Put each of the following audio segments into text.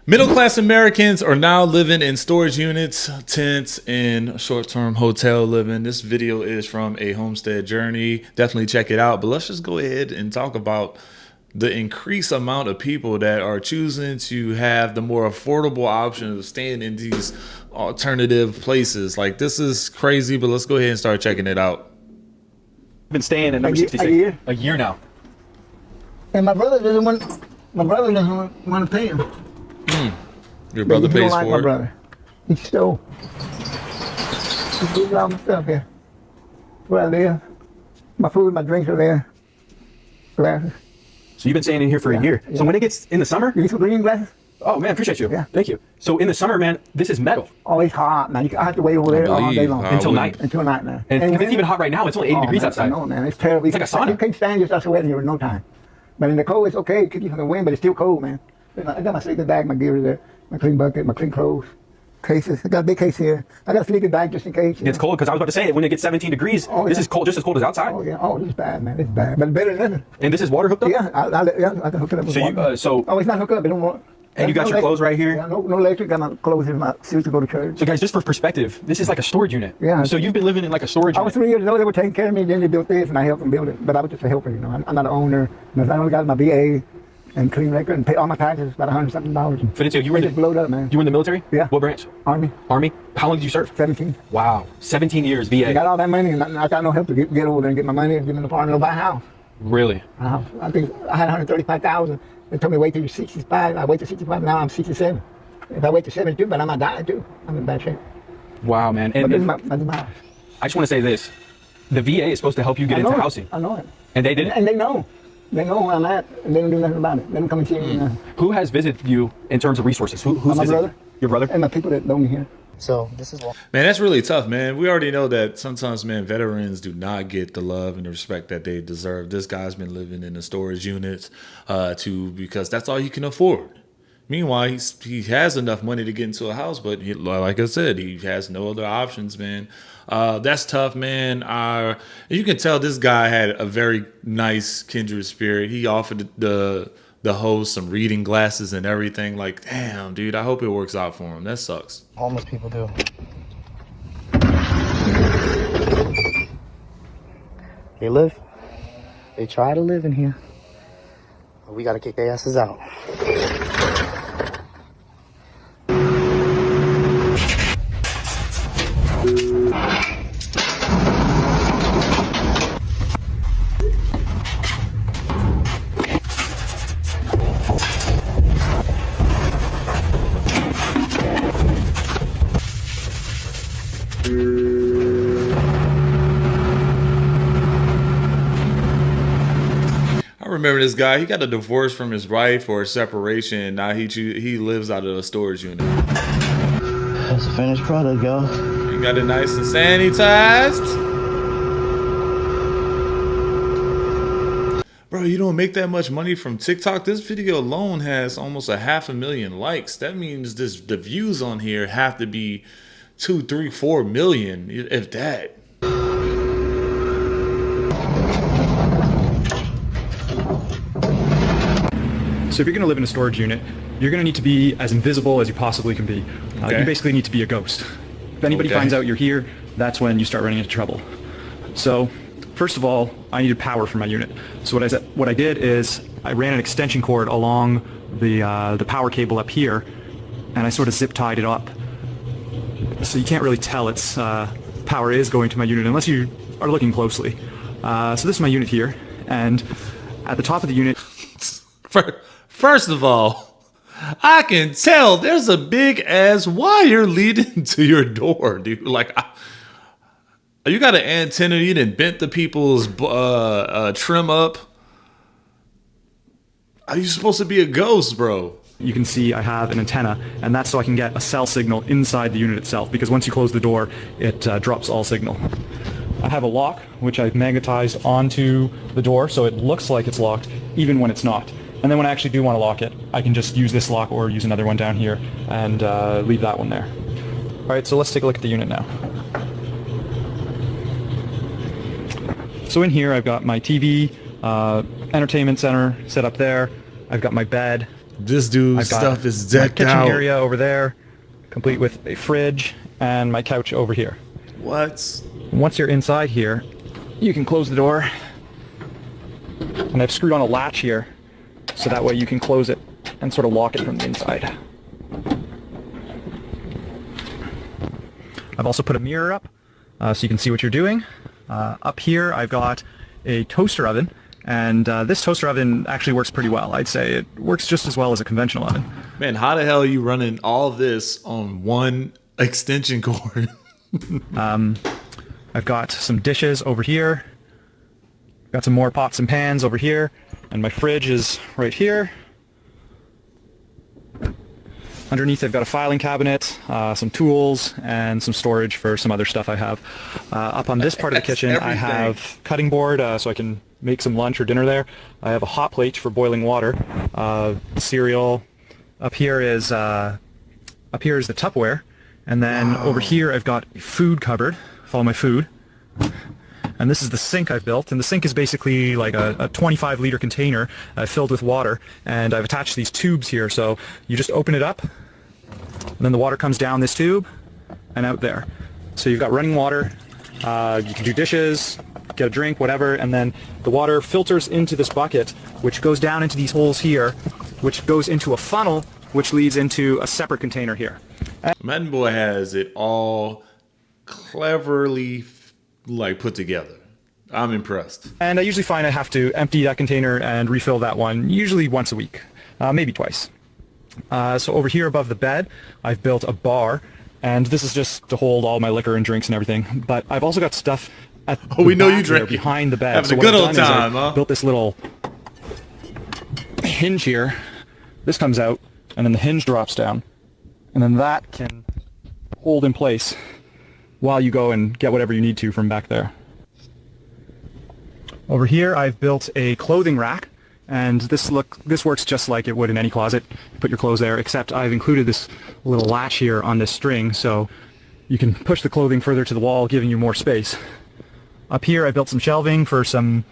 Middle-class Americans are now living in storage units, tents, and short-term hotel living. This video is from a homestead journey. Definitely check it out. But let's just go ahead and talk about the increased amount of people that are choosing to have the more affordable option of staying in these alternative places. Like, this is crazy, but let's go ahead and start checking it out. I've been staying in number 66 a year now. And my brother doesn't want to pay him. Your brother pays like for my it? Brother. He stole. He moved all my stuff here. Where I live. My food, my drinks are there. Glasses. So you've been staying in here for a year. So when it gets in the summer, You need some green glasses? oh man, appreciate you. Yeah. Thank you. So in the summer, man, this is metal Oh, it's hot, man. I have to wait over there all day long. until night. Until night, man. And if it's even hot right now, it's only 80 degrees man, outside. I know, man. It's terrible. It's like a sauna. You can't stand yourself sweating here in no time. But in the cold, it's okay. It keeps you from the wind, but it's still cold, man. I got my sleeping bag, my gear there, my clean bucket, my clean clothes, cases. I got a big case here. I got a sleeping bag just in case. It's cold because I was about to say, when it gets 17 degrees, Oh, this yeah. is cold, just as cold as outside. Oh, yeah. Oh, this is bad, man. This is bad. But better than nothing. And this is water hooked up? Yeah, I can hook it up with So water. Oh, it's not hooked up. It don't want. And you got your clothes right here? Yeah, no electric. Got my clothes here, my suits to go to church. So guys, just for perspective, this is like a storage unit. Yeah. So you've been living in like a storage I was unit. 3 years old. They were taking care of me. Then they built this, and I helped them build it. But I was just a helper, you know. I'm not an owner. I only got my BA and clean record and pay all my taxes, about $100-something. Fidencio, you were in just blowed up, man. You were in the military? Yeah. What branch? Army, Army? How long did you serve? 17. Wow. 17 years, I VA. got all that money, and I got no help to get over there and get my money and get in the apartment or buy a house. Really? I think I had 135,000. They told me wait till you're 65. I wait till 65. Now I'm 67. If I wait till 72, but I might die too. I'm in bad shape. Wow, man. But And, this is my house. I just want to say this. The VA is supposed to help you get I know into it. housing. I know it. And they didn't? And they know. They know where I'm at, and they don't do nothing about it. They don't come and see me. Who has visited you in terms of resources? Who's My visited? brother. Your brother? And my people that know me here. So this is what. Man, that's really tough, man. We already know that sometimes, man, veterans do not get the love and the respect that they deserve. This guy's been living in the storage units because that's all he can afford. Meanwhile, he has enough money to get into a house, but like I said, he has no other options, man. That's tough, man. You can tell this guy had a very nice kindred spirit. He offered the host some reading glasses and everything. Like, damn, dude, I hope it works out for him. That sucks. Homeless people do. They live. They try to live in here. But we gotta kick their asses out. I remember this guy. He got a divorce from his wife or a separation. Now he lives out of a storage unit. That's a finished product, y'all. He got it nice and sanitized. Bro, you don't make that much money from TikTok. This video alone has almost 500,000 likes. That means the views on here have to be 2, 3, 4 million, if that. So if you're going to live in a storage unit, you're going to need to be as invisible as you possibly can be. Okay. You basically need to be a ghost. If anybody finds out you're here, that's when you start running into trouble. So first of all, I needed power for my unit. So what I did is I ran an extension cord along the power cable up here, and I sort of zip tied it up. So you can't really tell its power is going to my unit unless you are looking closely. So this is my unit here, and at the top of the unit. First of all, I can tell there's a big ass wire leading to your door, dude. Like, you got an antenna. You done bent the people's trim up. Are you supposed to be a ghost, bro? You can see I have an antenna, and that's so I can get a cell signal inside the unit itself, because once you close the door, it drops all signal. I have a lock, which I've magnetized onto the door, so it looks like it's locked, even when it's not. And then when I actually do want to lock it, I can just use this lock or use another one down here and leave that one there. All right, so let's take a look at the unit now. So in here, I've got my TV, entertainment center set up there. I've got my bed, This dude's I've got stuff is my decked kitchen out. area over there, complete with a fridge and my couch over here. What? Once you're inside here, you can close the door. And I've screwed on a latch here, so that way you can close it and sort of lock it from the inside. I've also put a mirror up, so you can see what you're doing. Up here, I've got a toaster oven, and this toaster oven actually works pretty well. I'd say it works just as well as a conventional oven. Man, how the hell are you running all this on one extension cord? I've got some dishes over here. Got some more pots and pans over here, and my fridge is right here. Underneath, I've got a filing cabinet, some tools, and some storage for some other stuff I have. Up on this part of the kitchen, I have cutting board, so I can make some lunch or dinner there. I have a hot plate for boiling water, cereal. Up here is the Tupperware, and then over here I've got a food cupboard with all my food. And this is the sink I've built, and the sink is basically like a 25-liter container filled with water, and I've attached these tubes here, so you just open it up, and then the water comes down this tube and out there. So you've got running water, you can do dishes, get a drink, whatever, and then the water filters into this bucket, which goes down into these holes here, which goes into a funnel, which leads into a separate container here. Madden Boy has it all cleverly like put together. I'm impressed. And I usually find I have to empty that container and refill that one, usually once a week, maybe twice. So over here above the bed, I've built a bar, and this is just to hold all my liquor and drinks and everything. But I've also got stuff at We know you back there drink behind the bed. Having So a what good I've old done is time, I huh? built this little hinge here. This comes out, and then the hinge drops down, and then that can hold in place while you go and get whatever you need to from back there. Over here, I've built a clothing rack, and this works just like it would in any closet. You put your clothes there, except I've included this little latch here on this string, so you can push the clothing further to the wall, giving you more space. Up here, I built some shelving for some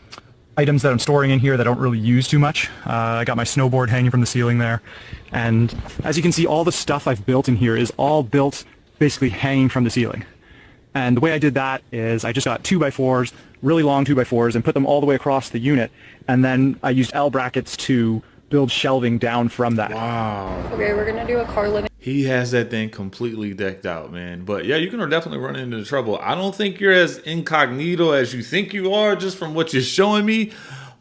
items that I'm storing in here that I don't really use too much. I got my snowboard hanging from the ceiling there, and as you can see, all the stuff I've built in here is all built basically hanging from the ceiling. And the way I did that is I just got 2x4s, really long 2x4s, and put them all the way across the unit. And then I used L brackets to build shelving down from that. Wow. Okay, we're gonna do a car living. He has that thing completely decked out, man. But yeah, you can definitely run into trouble. I don't think you're as incognito as you think you are just from what you're showing me.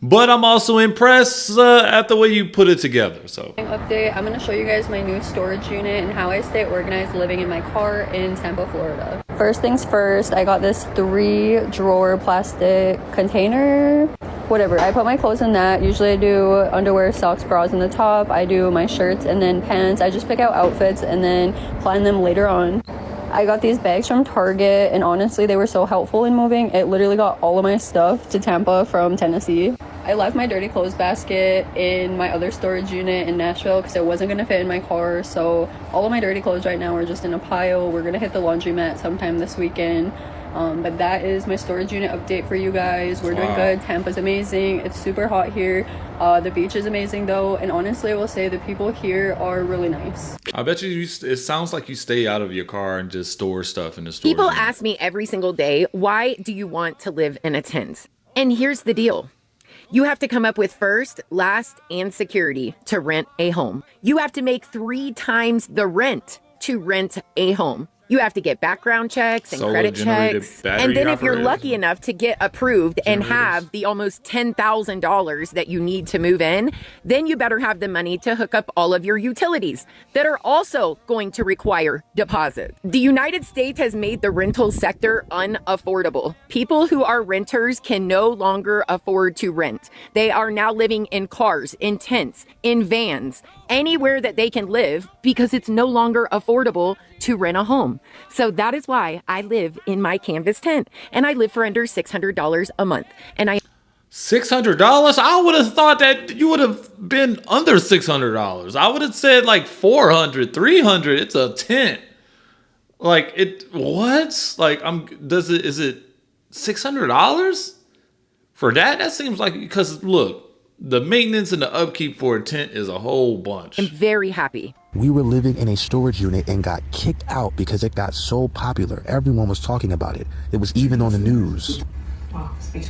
But I'm also impressed at the way you put it together. So Update. I'm gonna show you guys my new storage unit and how I stay organized living in my car in Tampa, Florida. First things first, I got this 3-drawer plastic container. Whatever, I put my clothes in that. Usually I do underwear, socks, bras in the top. I do my shirts and then pants. I just pick out outfits and then plan them later on. I got these bags from Target, and honestly, they were so helpful in moving. It literally got all of my stuff to Tampa from Tennessee. I left my dirty clothes basket in my other storage unit in Nashville because it wasn't going to fit in my car. So all of my dirty clothes right now are just in a pile. We're going to hit the laundromat sometime this weekend. But that is my storage unit update for you guys. We're doing good. Tampa's amazing. It's super hot here. The beach is amazing though, and honestly I will say the people here are really nice. I bet you it sounds like you stay out of your car and just store stuff in the store. People ask me every single day, why do you want to live in a tent? And here's the deal. You have to come up with first, last, and security to rent a home. You have to make 3 times the rent to rent a home. You have to get background checks and credit checks. And then if you're lucky enough to get approved and have the almost $10,000 that you need to move in, then you better have the money to hook up all of your utilities that are also going to require deposits. The United States has made the rental sector unaffordable. People who are renters can no longer afford to rent. They are now living in cars, in tents, in vans, anywhere that they can live because it's no longer affordable to rent a home. So that is why I live in my canvas tent, and I live for under $600 a month. And $600? I would have thought that you would have been under $600. I would have said like 400, 300. It's a tent. Like it what? Like is it $600 for that? That seems like, because look, the maintenance and the upkeep for a tent is a whole bunch. I'm very happy. We were living in a storage unit and got kicked out because it got so popular. Everyone was talking about it. It was even on the news.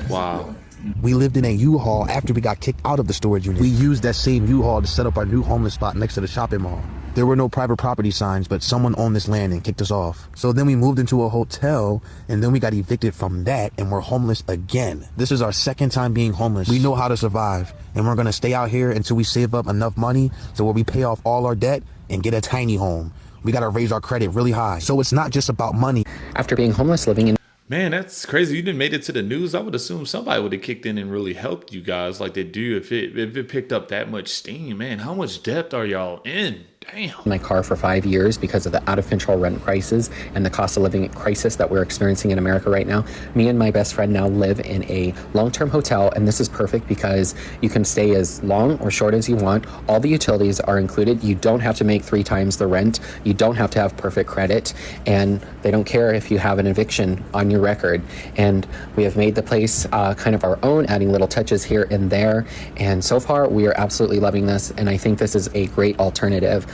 Wow. We lived in a U-Haul after we got kicked out of the storage unit. We used that same U-Haul to set up our new homeless spot next to the shopping mall. There were no private property signs, but someone owned this land and kicked us off. So then we moved into a hotel, and then we got evicted from that, and we're homeless again. This is our second time being homeless. We know how to survive, and we're gonna stay out here until we save up enough money so where we pay off all our debt and get a tiny home. We gotta raise our credit really high. So it's not just about money. After being homeless, living in Man, that's crazy. You didn't made it to the news. I would assume somebody would have kicked in and really helped you guys like they do if it picked up that much steam. Man, how much depth are y'all in? Damn. my car for 5 years because of the out of control rent prices and the cost of living crisis that we're experiencing in America right now. Me and my best friend now live in a long-term hotel, and this is perfect because you can stay as long or short as you want. All the utilities are included. You don't have to make 3 times the rent. You don't have to have perfect credit, and they don't care if you have an eviction on your record. And we have made the place kind of our own, adding little touches here and there. And so far, we are absolutely loving this, and I think this is a great alternative.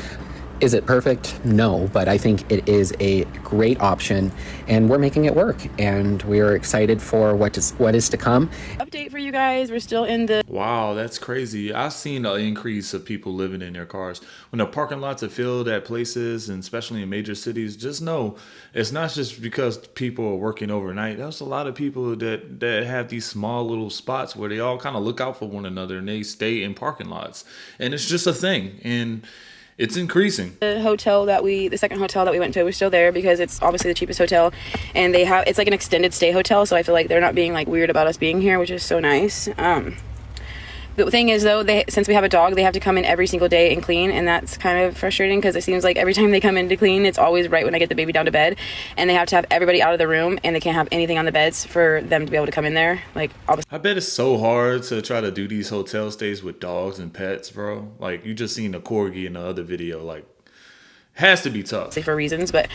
Is it perfect? No, but I think it is a great option, and we're making it work, and we are excited for what is to come. Update for you guys, we're still in the... Wow, that's crazy. I've seen an increase of people living in their cars. When the parking lots are filled at places, and especially in major cities, just know it's not just because people are working overnight. There's a lot of people that have these small little spots where they all kind of look out for one another, and they stay in parking lots. And it's just a thing, and it's increasing. The second hotel that we went to, we're still there because it's obviously the cheapest hotel, and it's like an extended stay hotel, so I feel like they're not being like weird about us being here, which is so nice. The thing is though, since we have a dog, they have to come in every single day and clean, and that's kind of frustrating because it seems like every time they come in to clean, it's always right when I get the baby down to bed, and they have to have everybody out of the room, and they can't have anything on the beds for them to be able to come in there. Like, obviously, I bet it's so hard to try to do these hotel stays with dogs and pets, bro. Like, you just seen a corgi in the other video. Like, has to be tough. for reasons, but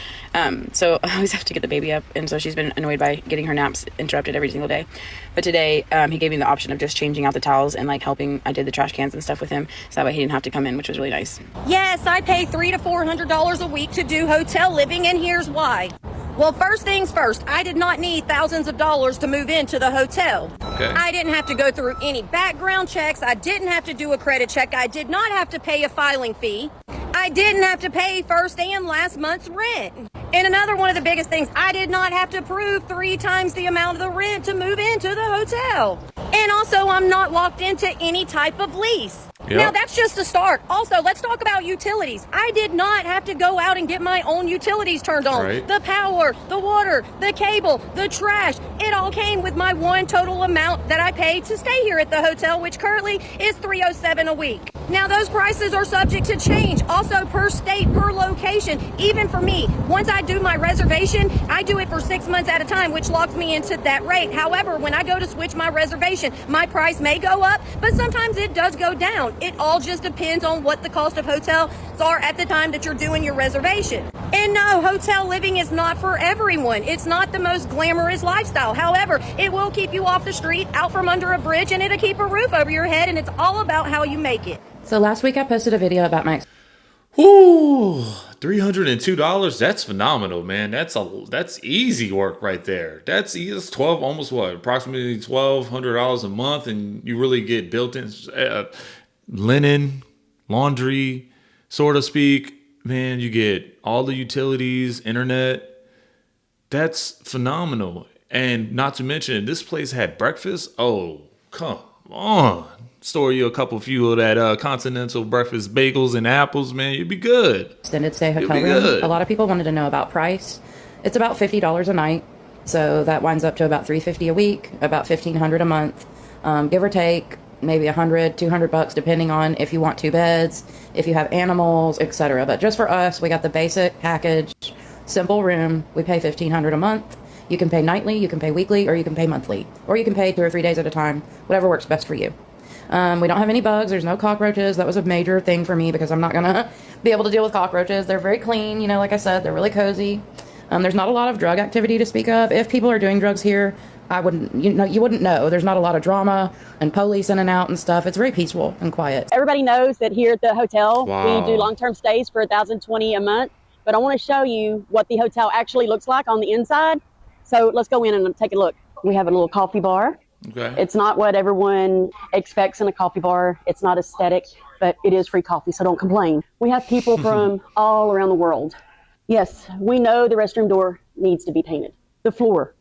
so I always have to get the baby up, and so she's been annoyed by getting her naps interrupted every single day. But today he gave me the option of just changing out the towels and like helping. I did the trash cans and stuff with him, so that way he didn't have to come in, which was really nice. Yes, I pay $300 to $400 a week to do hotel living, and here's why. Well, first things first, I did not need thousands of dollars to move into the hotel. Okay. I didn't have to go through any background checks. I didn't have to do a credit check. I did not have to pay a filing fee. I didn't have to pay first and last month's rent. And another one of the biggest things, I did not have to prove 3 times the amount of the rent to move into the hotel. And also, I'm not locked into any type of lease. Yep. Now, that's just a start. Also, let's talk about utilities. I did not have to go out and get my own utilities turned on. Right. The power, the water, the cable, the trash, it all came with my one total amount that I paid to stay here at the hotel, which currently is $307 a week. Now, those prices are subject to change, also per state, per location. Even for me, once I do my reservation, I do it for 6 months at a time, which locks me into that rate. However, when I go to switch my reservation, my price may go up, but sometimes it does go down. It all just depends on what the cost of hotels are at the time that you're doing your reservation. And no, hotel living is not for everyone. It's not the most glamorous lifestyle. However, it will keep you off the street, out from under a bridge, and it'll keep a roof over your head, and it's all about how you make it. So last week I posted a video about my... Ooh, $302. That's phenomenal, man. That's easy work right there. That's 12, almost what, approximately $1,200 a month, and you really get built-in linen, laundry, so to speak. Man, you get all the utilities, internet. That's phenomenal. And not to mention, this place had breakfast. Oh, come on. Store you a few of that continental breakfast bagels and apples, man. You'd be good. Extended stay hotel room. Good. A lot of people wanted to know about price. It's about $50 a night. So that winds up to about $350 a week, about $1,500 a month, give or take. Maybe $100, $200, depending on if you want 2 beds, if you have animals, etc. But just for us, we got the basic package, simple room. We pay $1,500 a month. You can pay nightly, you can pay weekly, or you can pay monthly, or you can pay 2 or 3 days at a time, whatever works best for you. We don't have any bugs. There's no cockroaches. That was a major thing for me because I'm not gonna be able to deal with cockroaches. They're very clean, like I said, they're really cozy. There's not a lot of drug activity to speak of. If people are doing drugs here, I wouldn't, you wouldn't know. There's not a lot of drama and police in and out and stuff. It's very peaceful and quiet. Everybody knows that here at the hotel, Wow. we do long-term stays for $1,020 a month. But I want to show you what the hotel actually looks like on the inside. So let's go in and take a look. We have a little coffee bar. Okay. It's not what everyone expects in a coffee bar. It's not aesthetic, but it is free coffee, so don't complain. We have people from all around the world. Yes, we know the restroom door needs to be painted. The floor,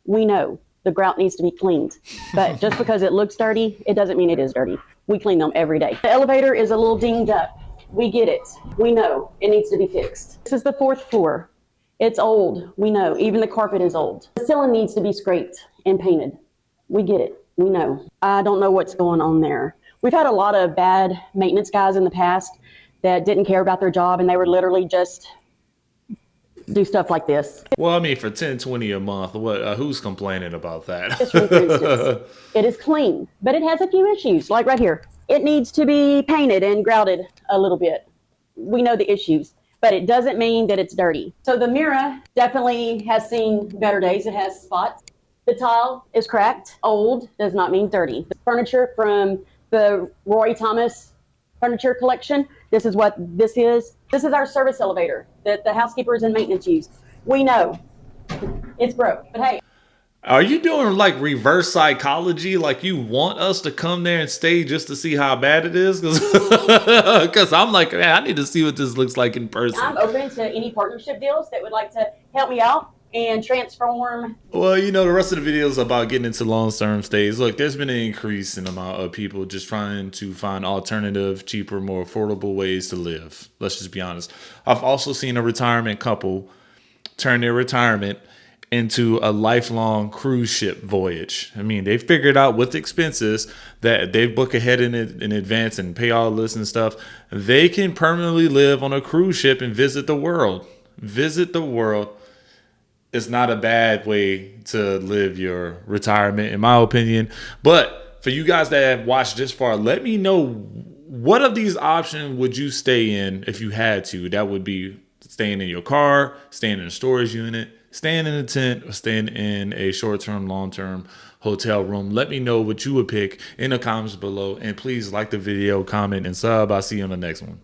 we know the grout needs to be cleaned. But just because it looks dirty, it doesn't mean it is dirty. We clean them every day. The elevator is a little dinged up. We get it. We know it needs to be fixed. This is the 4th floor. It's old. We know. Even the carpet is old. The ceiling needs to be scraped and painted. We get it. We know. I don't know what's going on there. We've had a lot of bad maintenance guys in the past that didn't care about their job, and they were literally just do stuff like this. Well, I mean, for $10.20 a month, what? Who's complaining about that? This room, for instance, it is clean, but it has a few issues, like right here. It needs to be painted and grouted a little bit. We know the issues, but it doesn't mean that it's dirty. So the mirror definitely has seen better days. It has spots. The tile is cracked. Old does not mean dirty. The furniture from the Roy Thomas furniture collection, this is what this is. This is our service elevator that the housekeepers and maintenance use. We know it's broke, but hey. Are you doing like reverse psychology? Like you want us to come there and stay just to see how bad it is? Because I'm like, man, I need to see what this looks like in person. I'm open to any partnership deals that would like to help me out and transform. Well, the rest of the video is about getting into long-term stays. Look, there's been an increase in the amount of people just trying to find alternative, cheaper, more affordable ways to live. Let's just be honest. I've also seen a retirement couple turn their retirement into a lifelong cruise ship voyage. I mean, they figured out with expenses that they book ahead in advance and pay all this and stuff. They can permanently live on a cruise ship and visit the world. Visit the world. It's not a bad way to live your retirement, in my opinion. But for you guys that have watched this far, let me know, what of these options would you stay in if you had to? That would be staying in your car, staying in a storage unit, staying in a tent, or staying in a short-term, long-term hotel room. Let me know what you would pick in the comments below. And please like the video, comment, and sub. I'll see you on the next one.